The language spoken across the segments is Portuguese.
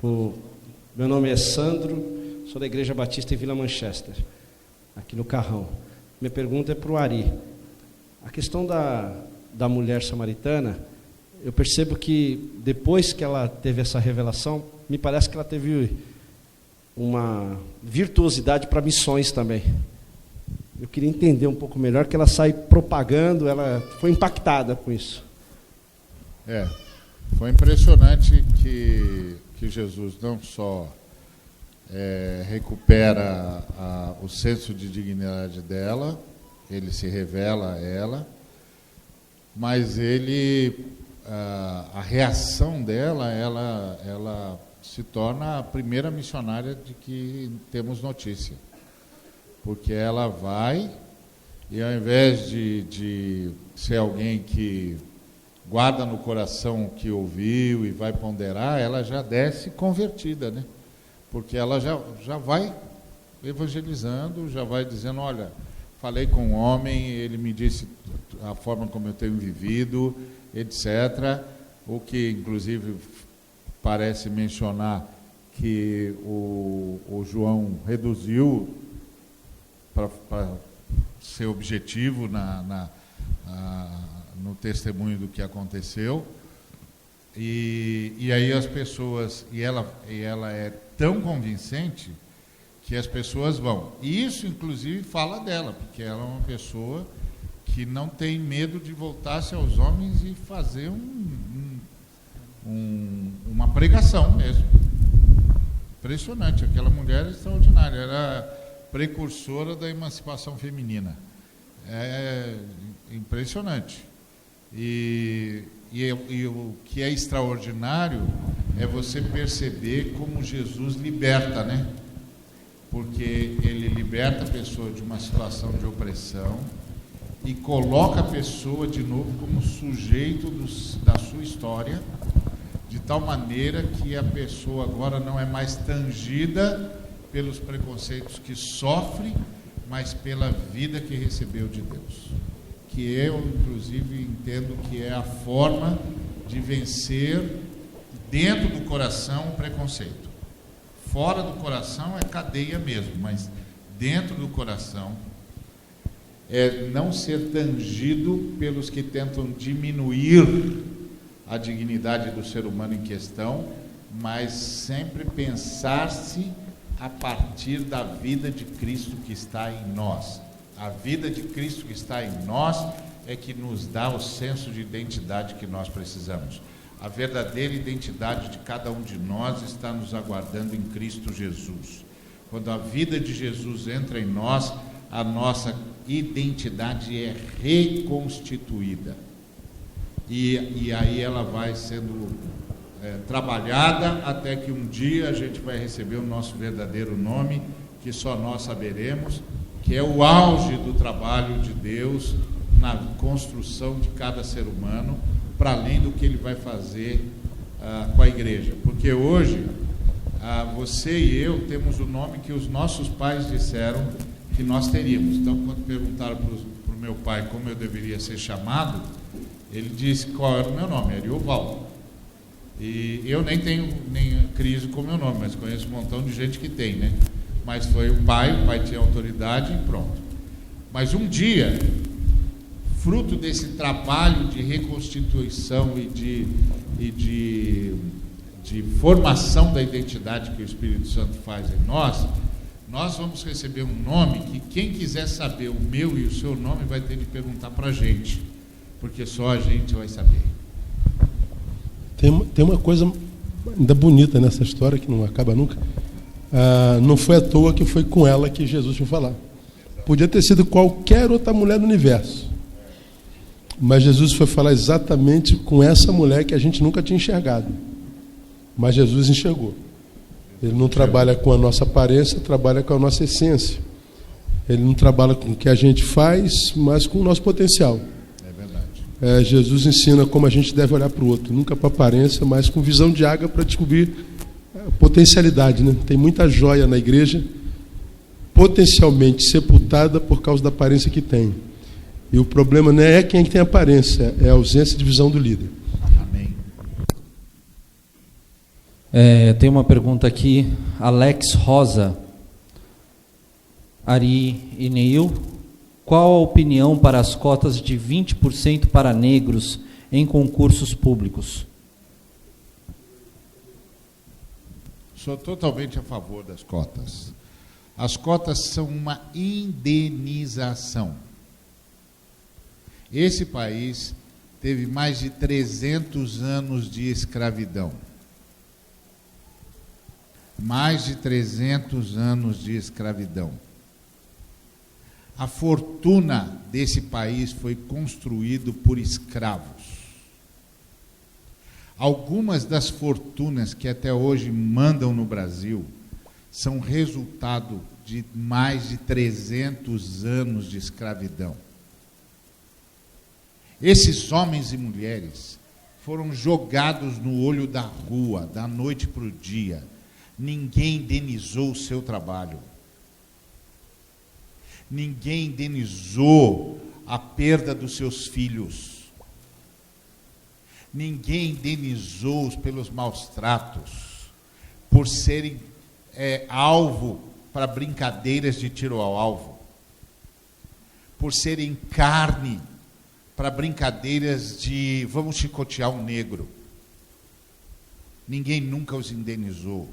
Meu nome é Sandro, sou da Igreja Batista em Vila Manchester, aqui no Carrão. Minha pergunta é para o Ari. A questão da mulher samaritana, eu percebo que depois que ela teve essa revelação, me parece que ela teve uma virtuosidade para missões também. Eu queria entender um pouco melhor, que ela sai propagando, ela foi impactada com isso. Foi impressionante que Jesus não só recupera o senso de dignidade dela, ele se revela a ela, mas a reação dela, ela se torna a primeira missionária de que temos notícia. Porque ela vai, e ao invés de ser alguém que guarda no coração o que ouviu e vai ponderar, ela já desce convertida, né? Porque ela já vai evangelizando, já vai dizendo, olha, falei com um homem, ele me disse a forma como eu tenho vivido, etc. O que, inclusive, parece mencionar que o João reduziu para ser objetivo no testemunho do que aconteceu. E aí as pessoas, e ela é tão convincente que as pessoas vão. E isso, inclusive, fala dela, porque ela é uma pessoa que não tem medo de voltar-se aos homens e fazer uma pregação mesmo. Impressionante, aquela mulher é extraordinária, era precursora da emancipação feminina. É impressionante. E o que é extraordinário é você perceber como Jesus liberta, né? Porque ele liberta a pessoa de uma situação de opressão e coloca a pessoa de novo como sujeito da sua história, de tal maneira que a pessoa agora não é mais tangida pelos preconceitos que sofre, mas pela vida que recebeu de Deus. Que eu, inclusive, entendo que é a forma de vencer dentro do coração o preconceito. Fora do coração é cadeia mesmo, mas dentro do coração é não ser tangido pelos que tentam diminuir a dignidade do ser humano em questão, mas sempre pensar-se a partir da vida de Cristo que está em nós. A vida de Cristo que está em nós é que nos dá o senso de identidade que nós precisamos. A verdadeira identidade de cada um de nós está nos aguardando em Cristo Jesus. Quando a vida de Jesus entra em nós, a nossa identidade é reconstituída. E aí ela vai sendo trabalhada até que um dia a gente vai receber o nosso verdadeiro nome, que só nós saberemos, que é o auge do trabalho de Deus na construção de cada ser humano, para além do que ele vai fazer com a igreja. Porque hoje, você e eu temos o nome que os nossos pais disseram que nós teríamos. Então, quando perguntaram para o meu pai como eu deveria ser chamado, ele disse qual era o meu nome, Ariovaldo. E eu nem tenho crise com o meu nome, mas conheço um montão de gente que tem, né? Mas foi o pai tinha autoridade e pronto. Mas um dia, fruto desse trabalho de reconstituição e de formação da identidade que o Espírito Santo faz em nós vamos receber um nome que quem quiser saber o meu e o seu nome vai ter de perguntar para a gente, porque só a gente vai saber. Tem uma coisa ainda bonita nessa história que não acaba nunca. Não foi à toa que foi com ela que Jesus foi falar. Podia ter sido qualquer outra mulher do universo, mas Jesus foi falar exatamente com essa mulher que a gente nunca tinha enxergado, mas Jesus enxergou. Ele não trabalha com a nossa aparência, trabalha com a nossa essência. Ele não trabalha com o que a gente faz, mas com o nosso potencial. Jesus ensina como a gente deve olhar para o outro, nunca para a aparência, mas com visão de águia para descobrir a potencialidade, né? Tem muita joia na igreja potencialmente sepultada por causa da aparência que tem. E o problema não é quem tem aparência, é a ausência de visão do líder. Amém. Tem uma pergunta aqui, Alex Rosa, Ari e Neil, qual a opinião para as cotas de 20% para negros em concursos públicos? Sou totalmente a favor das cotas. As cotas são uma indenização. Esse país teve mais de 300 anos de escravidão. Mais de 300 anos de escravidão. A fortuna desse país foi construída por escravos. Algumas das fortunas que até hoje mandam no Brasil são resultado de mais de 300 anos de escravidão. Esses homens e mulheres foram jogados no olho da rua, da noite para o dia. Ninguém indenizou o seu trabalho. Ninguém indenizou a perda dos seus filhos. Ninguém indenizou-os pelos maus tratos, por serem alvo para brincadeiras de tiro ao alvo, por serem carne para brincadeiras de vamos chicotear um negro. Ninguém nunca os indenizou.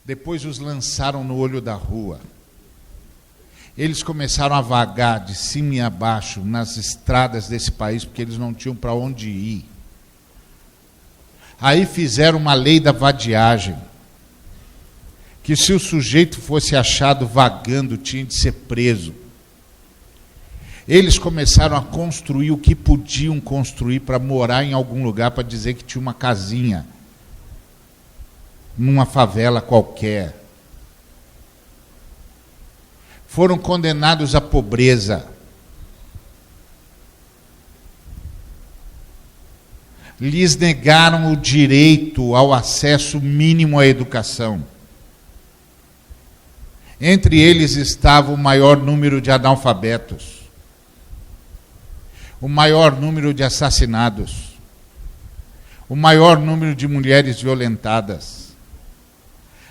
Depois os lançaram no olho da rua. Eles começaram a vagar de cima e abaixo nas estradas desse país, porque eles não tinham para onde ir. Aí fizeram uma lei da vadiagem, que se o sujeito fosse achado vagando, tinha de ser preso. Eles começaram a construir o que podiam construir para morar em algum lugar, para dizer que tinha uma casinha, numa favela qualquer. Foram condenados à pobreza. Lhes negaram o direito ao acesso mínimo à educação. Entre eles estava o maior número de analfabetos, o maior número de assassinados, o maior número de mulheres violentadas.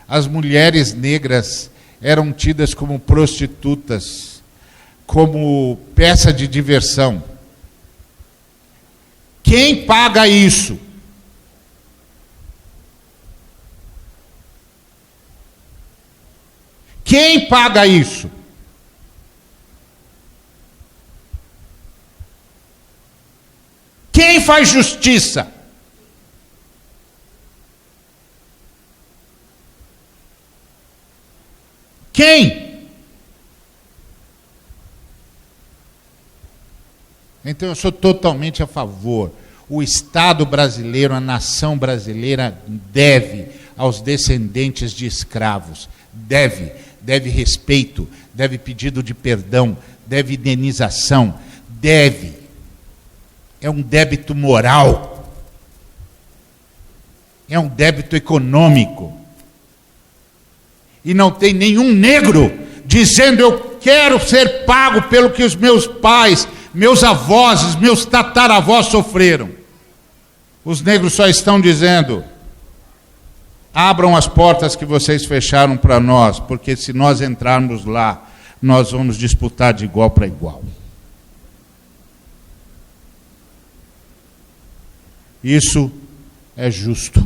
As mulheres negras eram tidas como prostitutas, como peça de diversão. Quem paga isso? Quem paga isso? Quem faz justiça? Quem? Então eu sou totalmente a favor. O Estado brasileiro, a nação brasileira deve aos descendentes de escravos. Deve respeito, deve pedido de perdão, deve indenização, deve. É um débito moral. É um débito econômico. E não tem nenhum negro dizendo eu quero ser pago pelo que os meus pais, meus avós, meus tataravós sofreram. Os negros só estão dizendo: abram as portas que vocês fecharam para nós, porque se nós entrarmos lá, nós vamos disputar de igual para igual. Isso é justo.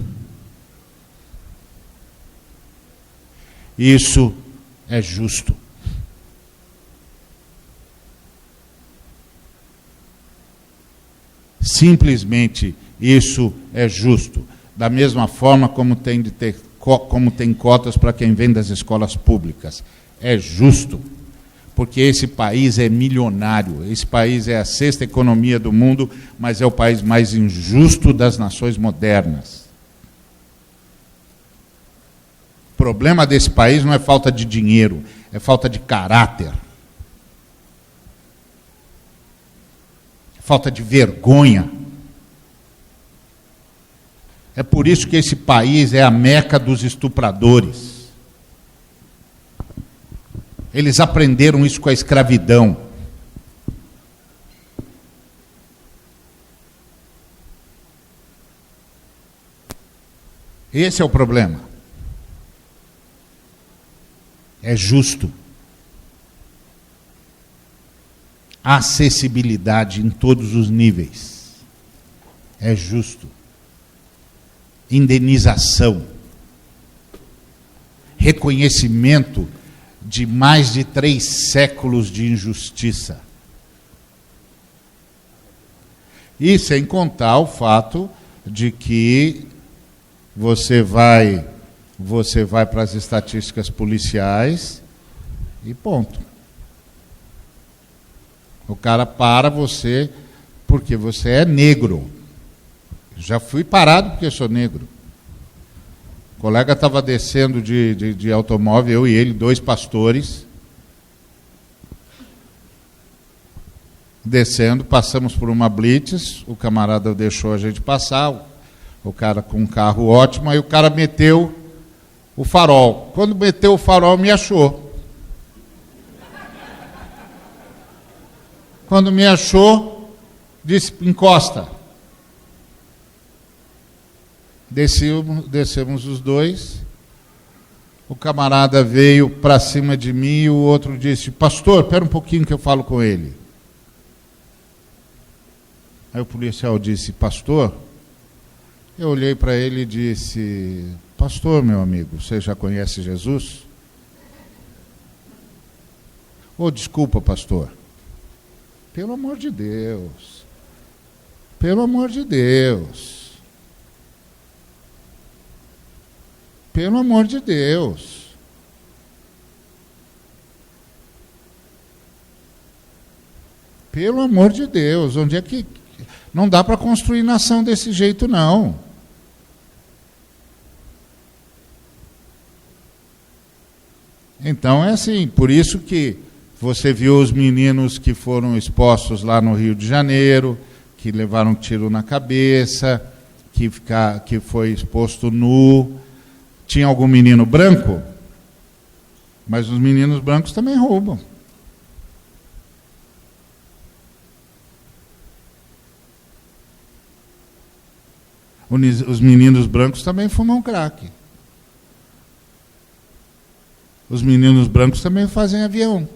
Isso é justo. Simplesmente isso é justo. Da mesma forma como tem cotas para quem vem das escolas públicas. É justo. Porque esse país é milionário. Esse país é a 6ª economia do mundo, mas é o país mais injusto das nações modernas. O problema desse país não é falta de dinheiro, é falta de caráter. É falta de vergonha. É por isso que esse país é a meca dos estupradores. Eles aprenderam isso com a escravidão. Esse é o problema. É justo. Acessibilidade em todos os níveis. É justo. Indenização. Reconhecimento de mais de 3 séculos de injustiça. E sem contar o fato de que você vai para as estatísticas policiais e ponto. O cara para você porque você é negro. Já fui parado porque sou negro. O colega estava descendo de automóvel, eu e ele, 2 pastores. Descendo, passamos por uma blitz, o camarada deixou a gente passar, o cara com um carro ótimo, aí o cara meteu o farol. Quando meteu o farol, me achou. Quando me achou, disse, encosta. Descemos os 2. O camarada veio para cima de mim e o outro disse, pastor, espera um pouquinho que eu falo com ele. Aí o policial disse, pastor? Eu olhei para ele e disse, pastor, meu amigo, você já conhece Jesus? Oh, desculpa, pastor. Pelo amor de Deus. Pelo amor de Deus. Pelo amor de Deus. Pelo amor de Deus, onde é que... Não dá para construir nação desse jeito, não. Então é assim, por isso que você viu os meninos que foram expostos lá no Rio de Janeiro, que levaram um tiro na cabeça, que foi exposto nu. Tinha algum menino branco? Mas os meninos brancos também roubam. Os meninos brancos também fumam crack. Os meninos brancos também fazem avião.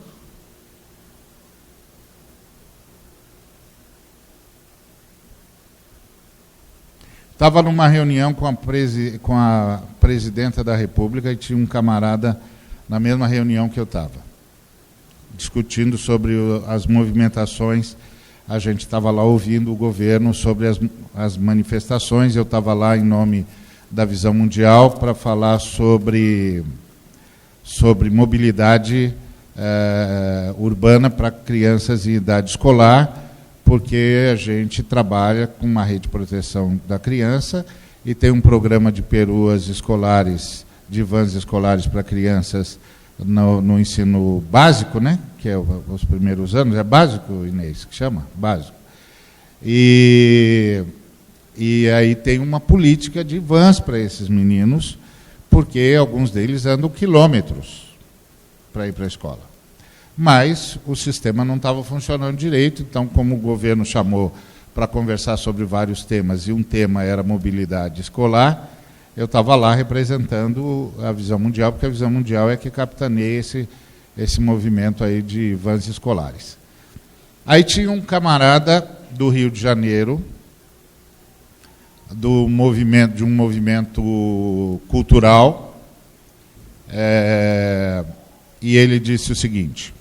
Estava numa reunião com a presidenta da República e tinha um camarada na mesma reunião que eu estava, discutindo sobre as movimentações. A gente estava lá ouvindo o governo sobre as manifestações. Eu estava lá em nome da Visão Mundial para falar sobre mobilidade urbana para crianças em idade escolar, porque a gente trabalha com uma rede de proteção da criança e tem um programa de peruas escolares, de vans escolares para crianças no ensino básico, né? Que é os primeiros anos, é básico, Inês, que chama? Básico. E aí tem uma política de vans para esses meninos, porque alguns deles andam quilômetros para ir para a escola. Mas o sistema não estava funcionando direito, então como o governo chamou para conversar sobre vários temas, e um tema era mobilidade escolar, eu estava lá representando a Visão Mundial, porque a Visão Mundial é que capitaneia esse movimento aí de vans escolares. Aí tinha um camarada do Rio de Janeiro, de um movimento cultural, e ele disse o seguinte,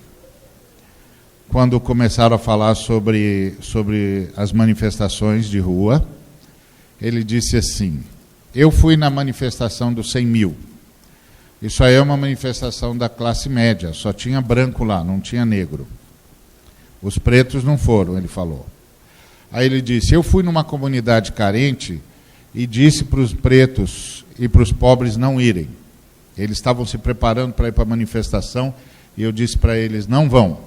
quando começaram a falar sobre as manifestações de rua, ele disse assim, eu fui na manifestação dos 100 mil, isso aí é uma manifestação da classe média, só tinha branco lá, não tinha negro. Os pretos não foram, ele falou. Aí ele disse, eu fui numa comunidade carente e disse para os pretos e para os pobres não irem. Eles estavam se preparando para ir para a manifestação e eu disse para eles, não vão.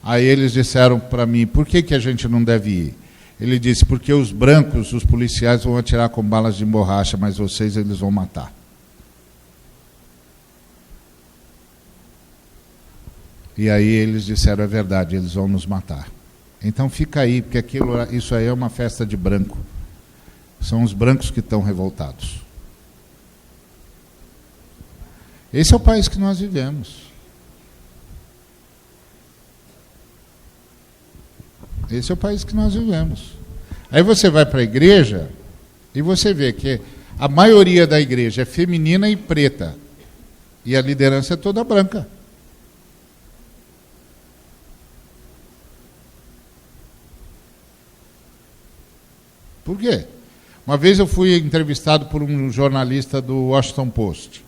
Aí eles disseram para mim, por que a gente não deve ir? Ele disse, porque os brancos, os policiais vão atirar com balas de borracha, mas vocês eles vão matar. E aí eles disseram, é verdade, eles vão nos matar. Então fica aí, porque isso aí é uma festa de branco. São os brancos que estão revoltados. Esse é o país que nós vivemos. Esse é o país que nós vivemos. Aí você vai para a igreja e você vê que a maioria da igreja é feminina e preta. E a liderança é toda branca. Por quê? Uma vez eu fui entrevistado por um jornalista do Washington Post.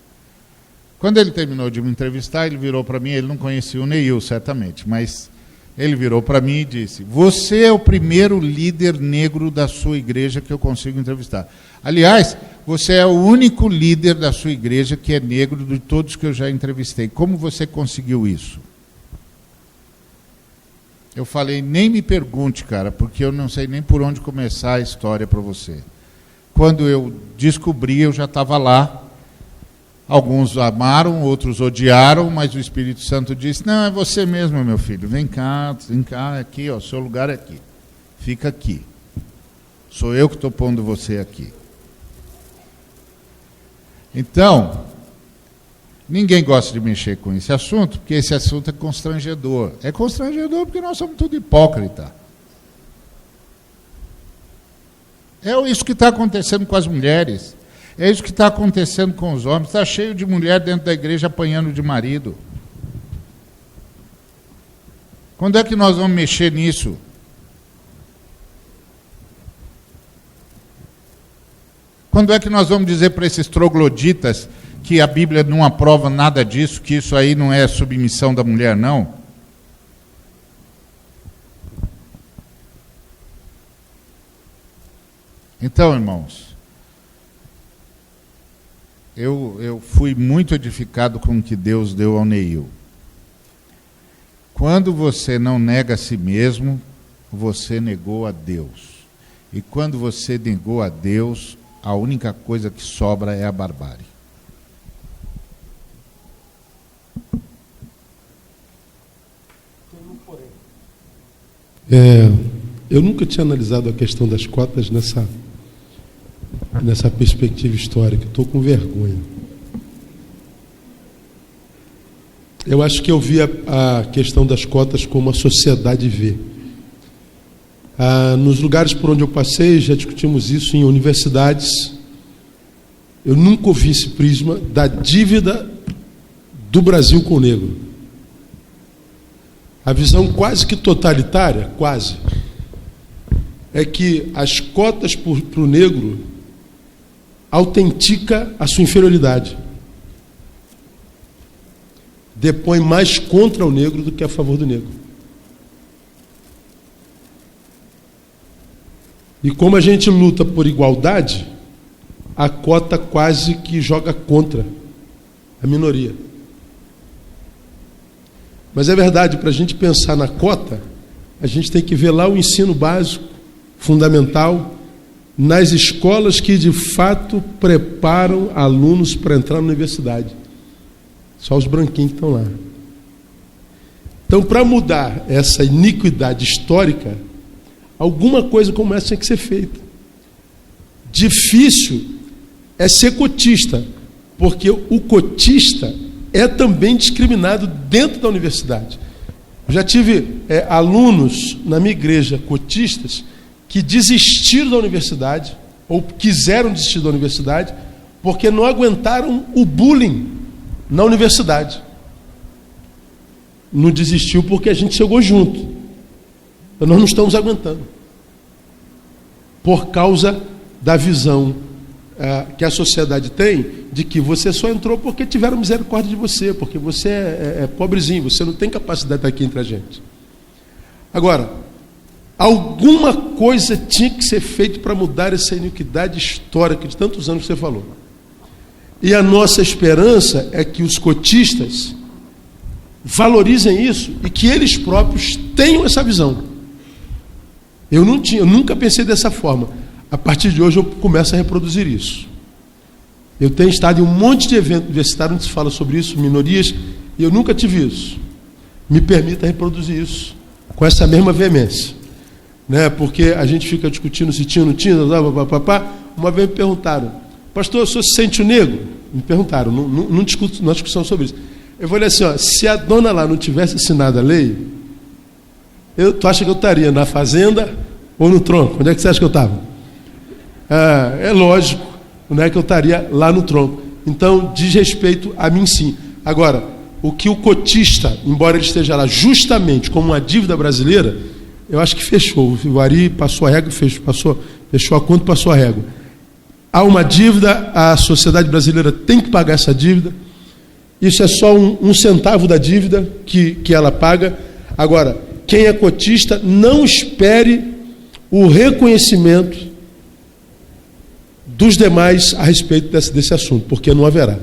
Quando ele terminou de me entrevistar, ele virou para mim, ele não conhecia o Neil, certamente, mas ele virou para mim e disse: você é o primeiro líder negro da sua igreja que eu consigo entrevistar. Aliás, você é o único líder da sua igreja que é negro de todos que eu já entrevistei. Como você conseguiu isso? Eu falei: nem me pergunte, cara, porque eu não sei nem por onde começar a história para você. Quando eu descobri, eu já estava lá. Alguns amaram, outros odiaram, mas o Espírito Santo disse: não, é você mesmo, meu filho, vem cá, aqui, ó, seu lugar é aqui, fica aqui. Sou eu que estou pondo você aqui. Então, ninguém gosta de mexer com esse assunto, porque esse assunto é constrangedor. É constrangedor porque nós somos tudo hipócrita. É isso que está acontecendo com as mulheres. É isso que está acontecendo com os homens. Está cheio de mulher dentro da igreja apanhando de marido. Quando é que nós vamos mexer nisso? Quando é que nós vamos dizer para esses trogloditas que a Bíblia não aprova nada disso, que isso aí não é submissão da mulher, não? Então, irmãos, eu fui muito edificado com o que Deus deu ao Neil. Quando você não nega a si mesmo, você negou a Deus. E quando você negou a Deus, a única coisa que sobra é a barbárie. Eu nunca tinha analisado a questão das cotas nessa perspectiva histórica. Estou com vergonha. Eu acho que eu vi a questão das cotas como a sociedade vê. Nos lugares por onde eu passei, já discutimos isso em universidades. Eu nunca ouvi esse prisma da dívida do Brasil com o negro. A visão quase que totalitária, quase, é que as cotas para o negro autentica a sua inferioridade. Depõe mais contra o negro do que a favor do negro. E como a gente luta por igualdade, a cota quase que joga contra a minoria. Mas é verdade, para a gente pensar na cota, a gente tem que ver lá o ensino básico, fundamental, nas escolas que de fato preparam alunos para entrar na universidade. Só os branquinhos que estão lá. Então, para mudar essa iniquidade histórica, alguma coisa como essa tem que ser feita. Difícil é ser cotista, porque o cotista é também discriminado dentro da universidade. Eu já tive alunos na minha igreja cotistas que desistiram da universidade, ou quiseram desistir da universidade, porque não aguentaram o bullying na universidade. Não desistiu porque a gente chegou junto. Nós não estamos aguentando. Por causa da visão que a sociedade tem de que você só entrou porque tiveram misericórdia de você, porque você é pobrezinho, você não tem capacidade de estar aqui entre a gente. Agora, alguma coisa tinha que ser feita para mudar essa iniquidade histórica de tantos anos que você falou. E a nossa esperança é que os cotistas valorizem isso e que eles próprios tenham essa visão. Eu nunca pensei dessa forma. A partir de hoje eu começo a reproduzir isso. Eu tenho estado em um monte de eventos universitários onde se fala sobre isso, minorias, e eu nunca tive isso. Me permita reproduzir isso com essa mesma veemência. Né? Porque a gente fica discutindo se tinha ou não tinha, uma vez me perguntaram: pastor, o senhor se sente o negro? Me perguntaram, não discuto na discussão sobre isso. Eu falei assim, ó, se a dona lá não tivesse assinado a lei, tu acha que eu estaria na fazenda ou no tronco? Onde é que você acha que eu estava? É lógico, não é que eu estaria lá no tronco. Então, diz respeito a mim sim. Agora, o que o cotista, embora ele esteja lá justamente como uma dívida brasileira, eu acho que fechou. O Ari passou a régua, fechou a conta e passou a régua. Há uma dívida, a sociedade brasileira tem que pagar essa dívida. Isso é só um centavo da dívida que ela paga. Agora, quem é cotista, não espere o reconhecimento dos demais a respeito desse assunto, porque não haverá.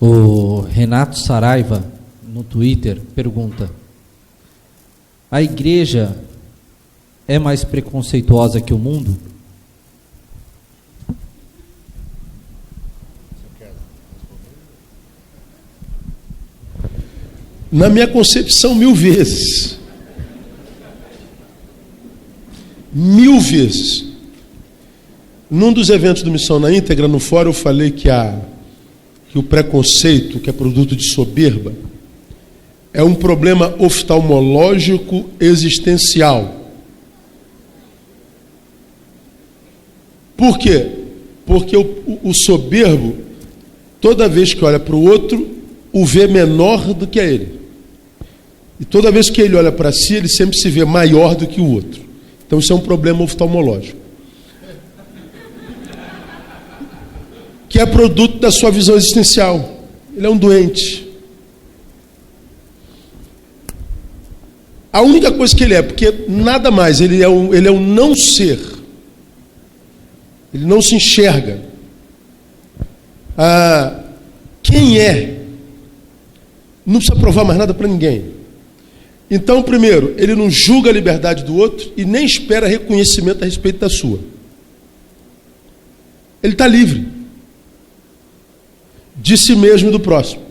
O Renato Saraiva, no Twitter, pergunta: a igreja é mais preconceituosa que o mundo? Na minha concepção, 1000 vezes. 1000 vezes. Num dos eventos do Missão na Íntegra, no fórum, eu falei que o preconceito, que é produto de soberba, é um problema oftalmológico existencial. Por quê? Porque o soberbo, toda vez que olha para o outro, o vê menor do que a ele. E toda vez que ele olha para si, ele sempre se vê maior do que o outro. Então isso é um problema oftalmológico, que é produto da sua visão existencial. Ele é um doente. A única coisa que ele é, porque nada mais, ele é um não ser. Ele não se enxerga. Quem é? Não precisa provar mais nada para ninguém. Então, primeiro, ele não julga a liberdade do outro e nem espera reconhecimento a respeito da sua. Ele está livre de si mesmo e do próximo.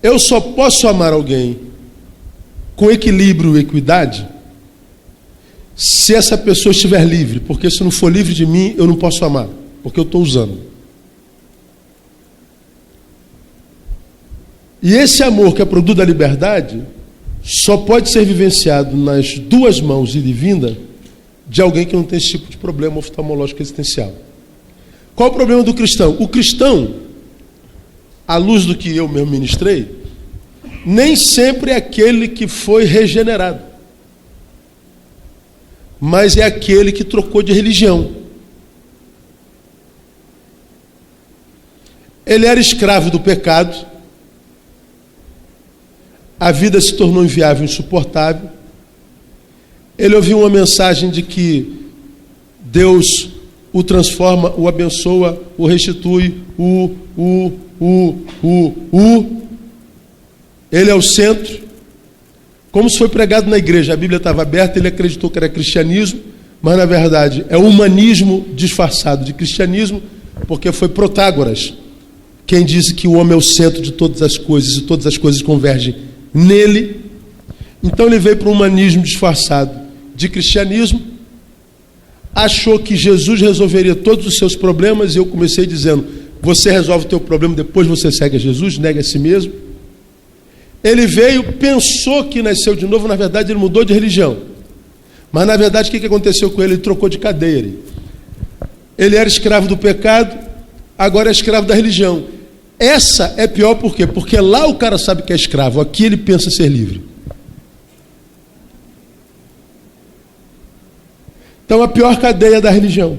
Eu só posso amar alguém com equilíbrio e equidade se essa pessoa estiver livre, porque se não for livre de mim, eu não posso amar, porque eu estou usando. E esse amor que é produto da liberdade só pode ser vivenciado nas duas mãos e de vinda de alguém que não tem esse tipo de problema oftalmológico existencial. Qual o problema do cristão? O cristão, à luz do que eu mesmo ministrei, nem sempre é aquele que foi regenerado, mas é aquele que trocou de religião. Ele era escravo do pecado, a vida se tornou inviável, insuportável. Ele ouviu uma mensagem de que Deus o transforma, o abençoa, o restitui, Ele é o centro. Como se foi pregado na igreja, a Bíblia estava aberta, ele acreditou que era cristianismo, mas na verdade é humanismo disfarçado de cristianismo, porque foi Protágoras quem disse que o homem é o centro de todas as coisas e todas as coisas convergem nele. Então ele veio para um humanismo disfarçado de cristianismo, achou que Jesus resolveria todos os seus problemas, e eu comecei dizendo: você resolve o teu problema, depois você segue a Jesus, nega a si mesmo. Ele veio, pensou que nasceu de novo, na verdade ele mudou de religião, mas na verdade o que aconteceu com ele? Ele trocou de cadeia. Ele era escravo do pecado, agora é escravo da religião. Essa é pior por quê? Porque lá o cara sabe que é escravo, aqui ele pensa ser livre. Então a pior cadeia é da religião.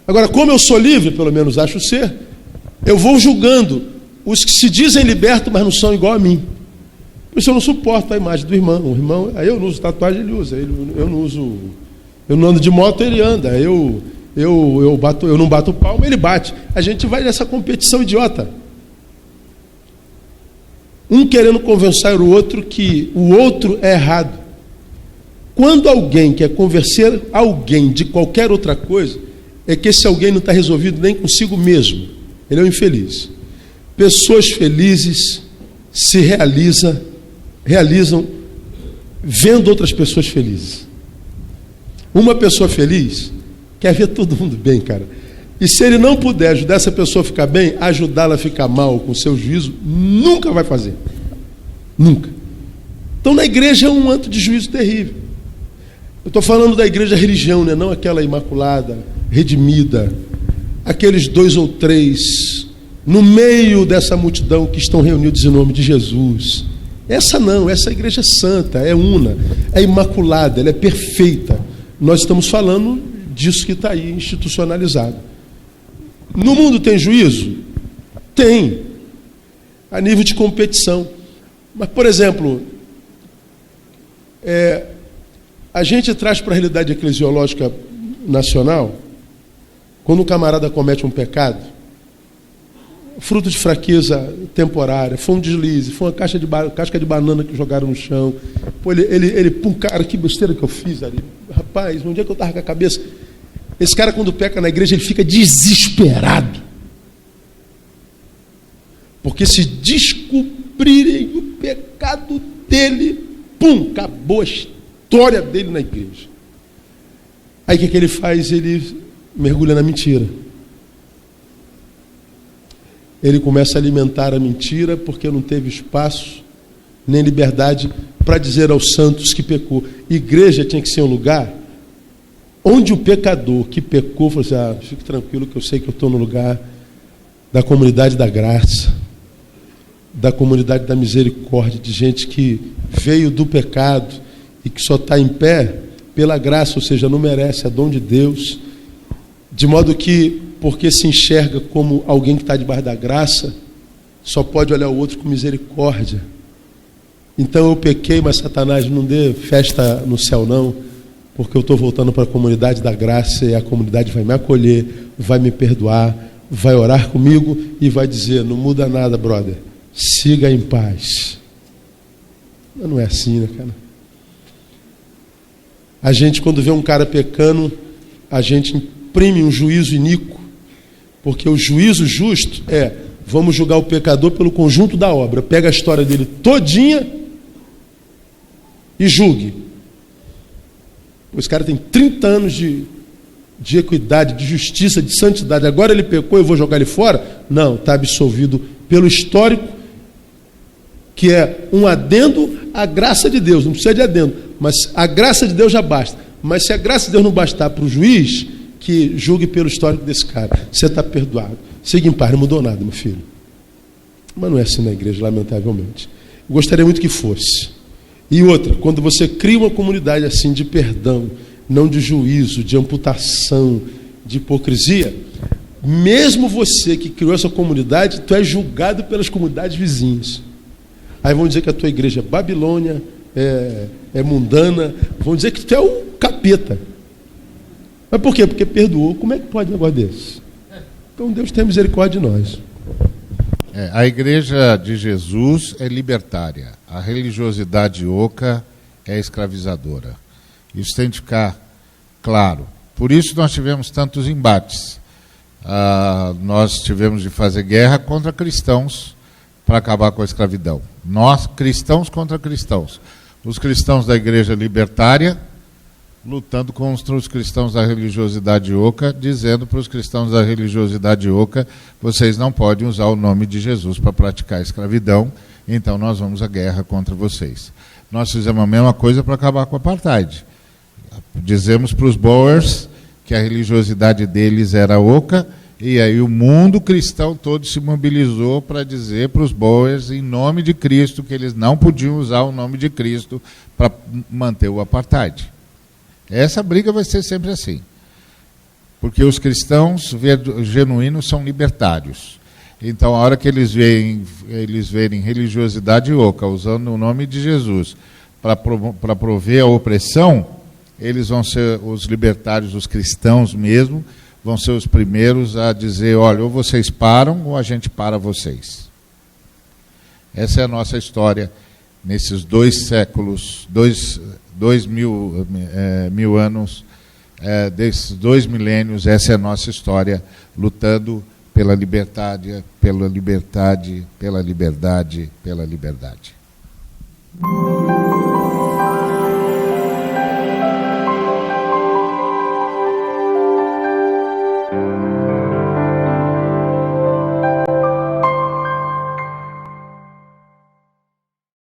Agora, como eu sou livre, pelo menos acho ser, eu vou julgando os que se dizem libertos, mas não são igual a mim. Por isso eu não suporto a imagem do irmão. O irmão, aí eu não uso tatuagem, ele usa. Eu não ando de moto, ele anda. Eu não bato palma, ele bate. A gente vai nessa competição idiota. Um querendo convencer o outro que o outro é errado. Quando alguém quer convencer alguém de qualquer outra coisa, é que esse alguém não está resolvido nem consigo mesmo. Ele é um infeliz. Pessoas felizes se realizam vendo outras pessoas felizes. Uma pessoa feliz quer ver todo mundo bem, cara. E se ele não puder ajudar essa pessoa a ficar bem, ajudá-la a ficar mal com o seu juízo, nunca vai fazer. Nunca. Então, na igreja é um ato de juízo terrível. Eu estou falando da igreja religião, né? Não aquela imaculada, redimida, aqueles 2 ou 3 no meio dessa multidão que estão reunidos em nome de Jesus. Essa não, essa igreja é santa, é una, é imaculada, ela é perfeita. Nós estamos falando disso que está aí institucionalizado. No mundo tem juízo? Tem, a nível de competição. Mas, por exemplo, a gente traz para a realidade eclesiológica nacional, quando um camarada comete um pecado, fruto de fraqueza temporária, foi um deslize, foi uma casca de banana que jogaram no chão, pô, ele pum, cara, que besteira que eu fiz ali, rapaz, onde é que eu estava com a cabeça? Esse cara, quando peca na igreja, ele fica desesperado, porque se descobrirem o pecado dele, pum, acabou a história dele na igreja. Aí o que ele faz? Ele mergulha na mentira. Ele começa a alimentar a mentira porque não teve espaço nem liberdade para dizer aos santos que pecou. Igreja tinha que ser um lugar onde o pecador que pecou falou assim: fique tranquilo que eu sei que eu estou no lugar da comunidade da graça, da comunidade da misericórdia, de gente que veio do pecado e que só está em pé pela graça, ou seja, não merece, é dom de Deus, de modo que, porque se enxerga como alguém que está debaixo da graça, só pode olhar o outro com misericórdia. Então eu pequei, mas Satanás não dê festa no céu não, porque eu estou voltando para a comunidade da graça e a comunidade vai me acolher, vai me perdoar, vai orar comigo e vai dizer: não muda nada, brother, siga em paz. Mas não é assim, né, cara? A gente, quando vê um cara pecando, a gente imprime um juízo iníquo, porque o juízo justo é: vamos julgar o pecador pelo conjunto da obra. Pega a história dele todinha e julgue. Esse cara tem 30 anos de equidade, de justiça, de santidade. Agora ele pecou, eu vou jogar ele fora? Não, está absolvido pelo histórico, que é um adendo à graça de Deus. Não precisa de adendo, mas a graça de Deus já basta. Mas se a graça de Deus não bastar para o juiz, que julgue pelo histórico desse cara, você está perdoado. Siga em paz, não mudou nada, meu filho. Mas não é assim na igreja, lamentavelmente. Eu gostaria muito que fosse. E outra, quando você cria uma comunidade assim de perdão, não de juízo, de amputação, de hipocrisia, mesmo você que criou essa comunidade, tu é julgado pelas comunidades vizinhas. Aí vão dizer que a tua igreja é Babilônia, é mundana, vão dizer que tu é o capeta. Mas por quê? Porque perdoou. Como é que pode um negócio desse? Então Deus tem misericórdia de nós. A igreja de Jesus é libertária. A religiosidade oca é escravizadora. Isso tem de ficar claro. Por isso nós tivemos tantos embates. Nós tivemos de fazer guerra contra cristãos para acabar com a escravidão. Nós, cristãos contra cristãos. Os cristãos da igreja libertária lutando contra os cristãos da religiosidade oca, dizendo para os cristãos da religiosidade oca: vocês não podem usar o nome de Jesus para praticar a escravidão, então nós vamos à guerra contra vocês. Nós fizemos a mesma coisa para acabar com o apartheid. Dizemos para os Boers que a religiosidade deles era oca, e aí o mundo cristão todo se mobilizou para dizer para os Boers, em nome de Cristo, que eles não podiam usar o nome de Cristo para manter o apartheid. Essa briga vai ser sempre assim, porque os cristãos genuínos são libertários. Então, a hora que eles verem religiosidade oca usando o nome de Jesus para prover a opressão, eles vão ser os libertários, os cristãos mesmo, vão ser os primeiros a dizer: olha, ou vocês param ou a gente para vocês. Essa é a nossa história nesses 2 séculos, 2.000 anos, desses 2 milênios. Essa é a nossa história, lutando pela liberdade, pela liberdade, pela liberdade, pela liberdade.